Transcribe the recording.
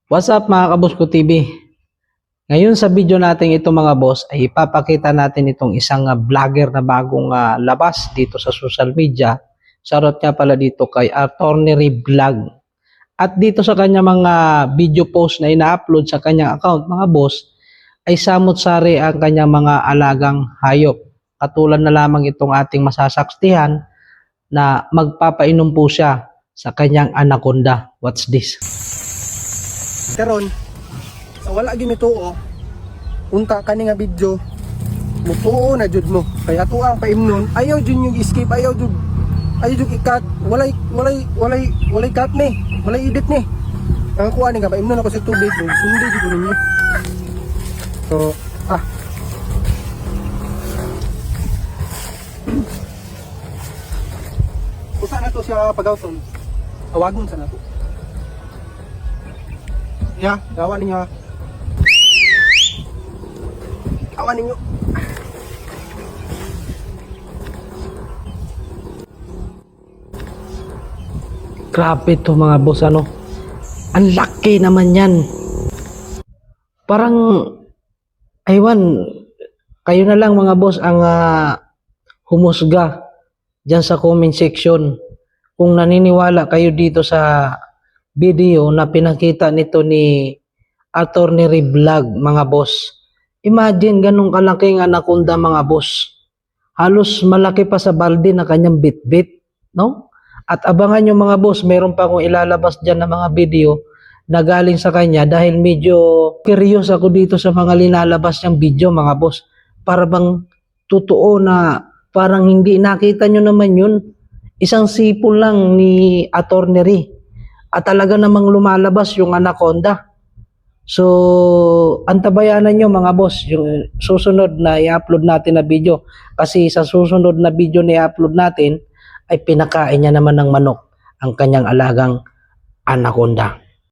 What's up mga Kaboss Ko TV? Ngayon sa video natin ito mga boss ay ipapakita natin itong isang vlogger na bagong labas dito sa social media. Shoutout nga pala dito kay Attorney Vlog. At dito sa kanya mga video post na ina-upload sa kanyang account mga boss ay samot-sari ang kanyang mga alagang hayop. Katulad na lamang itong ating masasaksihan na magpapainom po siya sa kanyang anaconda. What's this? Karon sa wala gyud mituo unta kani nga video mutuo na jud mo kay ato ang paimnon ayaw jud yung escape ayaw jud i-cut walay cut ni walay edit ni ang kuha ni nga paimnon ako sa tubig sundi jud ninyo so usa na to siya pagawton awagon sa nato. Ya, gawa ninyo. Gawa ninyo. Grabe to mga boss ano. Ang laki naman yan. Parang aywan kayo na lang mga boss ang humusga diyan sa comment section kung naniniwala kayo dito sa video na pinakita nito ni Attorney Vlog mga boss. Imagine ganun kalaking anaconda mga boss. Halos malaki pa sa balde na kanyang bit-bit, no? At abangan nyo mga boss, meron pa akong ilalabas dyan na mga video na galing sa kanya dahil medyo curious ako dito sa mga linalabas niyang video mga boss. Para bang totoo na parang hindi nakita nyo naman yun. Isang sipol lang ni Attorney at talaga namang lumalabas yung anaconda. So, antabayanan nyo mga boss, yung susunod na i-upload natin na video. Kasi sa susunod na video na i-upload natin, ay pinakain niya naman ng manok ang kanyang alagang anaconda.